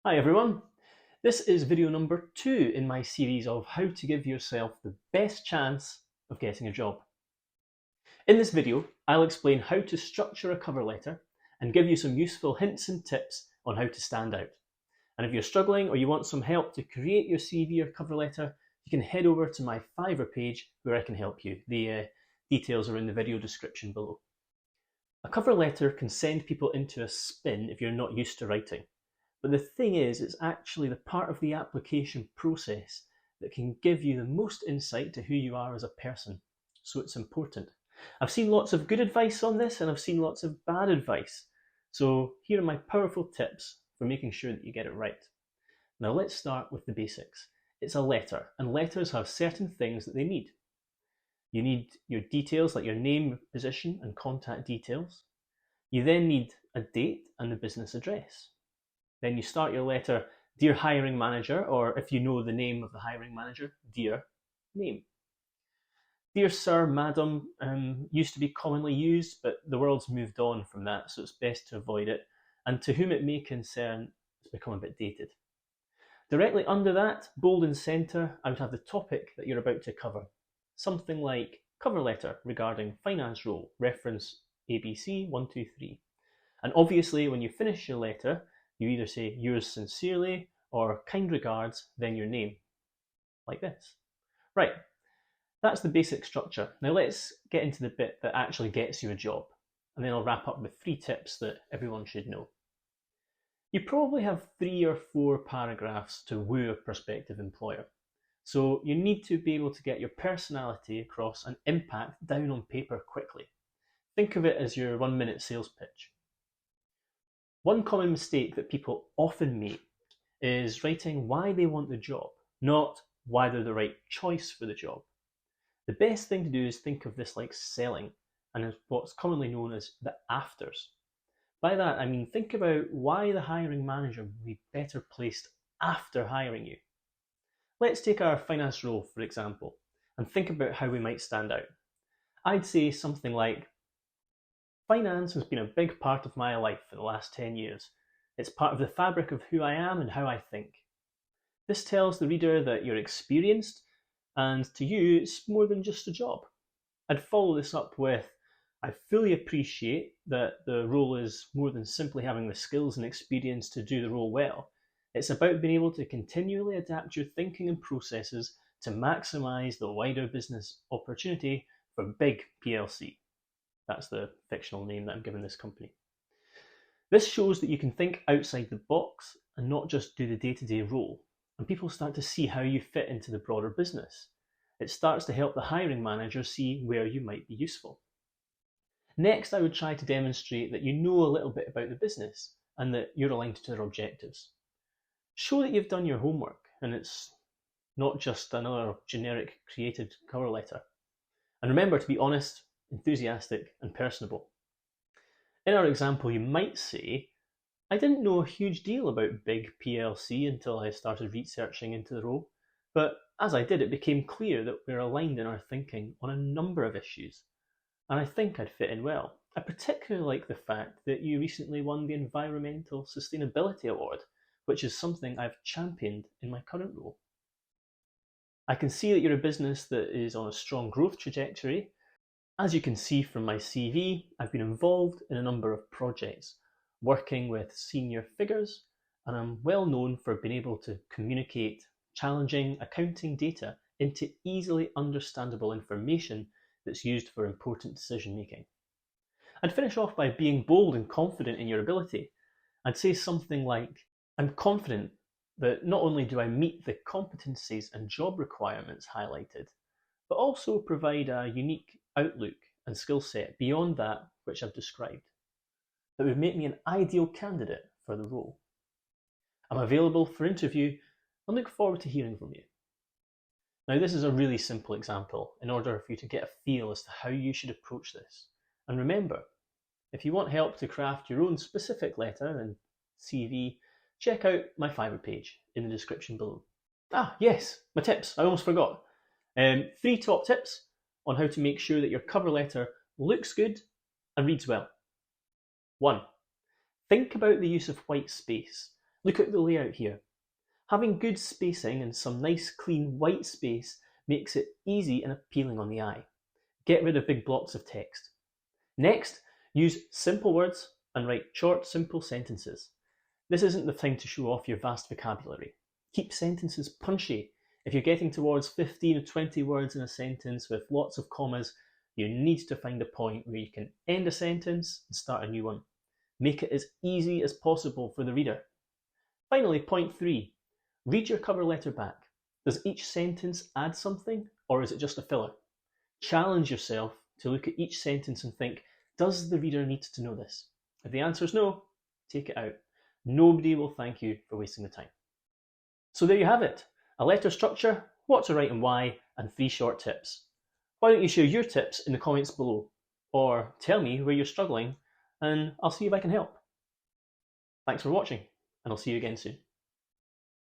Hi everyone, this is video number 2 in my series of how to give yourself the best chance of getting a job. In this video, I'll explain how to structure a cover letter and give you some useful hints and tips on how to stand out. And if you're struggling or you want some help to create your CV or cover letter, you can head over to my Fiverr page where I can help you. The details are in the video description below. A cover letter can send people into a spin if you're not used to writing. But the thing is, it's actually the part of the application process that can give you the most insight to who you are as a person. So it's important. I've seen lots of good advice on this and I've seen lots of bad advice. So here are my powerful tips for making sure that you get it right. Now let's start with the basics. It's a letter, and letters have certain things that they need. You need your details like your name, position, and contact details. You then need a date and the business address. Then you start your letter, Dear Hiring Manager, or if you know the name of the hiring manager, Dear Name. Dear Sir, Madam used to be commonly used, but the world's moved on from that, so it's best to avoid it. And to whom it may concern, it's become a bit dated. Directly under that, bold and centre, I would have the topic that you're about to cover. Something like cover letter regarding finance role, reference ABC 123. And obviously, when you finish your letter, you either say yours sincerely or kind regards, then your name, like this. Right, that's the basic structure. Now let's get into the bit that actually gets you a job, and then I'll wrap up with 3 tips that everyone should know. You probably have 3 or 4 paragraphs to woo a prospective employer. So you need to be able to get your personality across and impact down on paper quickly. Think of it as your 1-minute sales pitch. One common mistake that people often make is writing why they want the job, not why they're the right choice for the job. The best thing to do is think of this like selling, and is what's commonly known as the afters. By that I mean think about why the hiring manager would be better placed after hiring you. Let's take our finance role for example, and think about how we might stand out. I'd say something like, finance has been a big part of my life for the last 10 years. It's part of the fabric of who I am and how I think. This tells the reader that you're experienced, and to you it's more than just a job. I'd follow this up with, I fully appreciate that the role is more than simply having the skills and experience to do the role well. It's about being able to continually adapt your thinking and processes to maximise the wider business opportunity for big PLC. That's the fictional name that I'm giving this company. This shows that you can think outside the box and not just do the day-to-day role, and people start to see how you fit into the broader business. It starts to help the hiring manager see where you might be useful. Next, I would try to demonstrate that you know a little bit about the business and that you're aligned to their objectives. Show that you've done your homework and it's not just another generic created cover letter. And remember to be honest, enthusiastic and personable. In our example, you might say, I didn't know a huge deal about big PLC until I started researching into the role, but as I did, it became clear that we're aligned in our thinking on a number of issues, and I think I'd fit in well. I particularly like the fact that you recently won the Environmental Sustainability Award, which is something I've championed in my current role. I can see that you're a business that is on a strong growth trajectory. As you can see from my CV, I've been involved in a number of projects, working with senior figures, and I'm well known for being able to communicate challenging accounting data into easily understandable information that's used for important decision making. I'd finish off by being bold and confident in your ability. I'd say something like, I'm confident that not only do I meet the competencies and job requirements highlighted, but also provide a unique outlook and skill set beyond that which I've described that would make me an ideal candidate for the role. I'm available for interview and look forward to hearing from you. Now this is a really simple example in order for you to get a feel as to how you should approach this. And remember, if you want help to craft your own specific letter and CV, check out my Fiverr page in the description below. Ah yes, my tips, I almost forgot. 3 top tips on how to make sure that your cover letter looks good and reads well. 1. Think about the use of white space Look at the layout here. Having good spacing and some nice clean white space makes it easy and appealing on the eye. Get rid of big blocks of text. Next, use simple words and write short, simple sentences. This isn't the time to show off your vast vocabulary. Keep sentences punchy. If you're getting towards 15 or 20 words in a sentence with lots of commas, you need to find a point where you can end a sentence and start a new one. Make it as easy as possible for the reader. Finally, point 3. Read your cover letter back. Does each sentence add something, or is it just a filler? Challenge yourself to look at each sentence and think, does the reader need to know this? If the answer is no, take it out. Nobody will thank you for wasting the time. So there you have it. A letter structure, what to write and why, and 3 short tips. Why don't you share your tips in the comments below? Or tell me where you're struggling, and I'll see if I can help. Thanks for watching, and I'll see you again soon.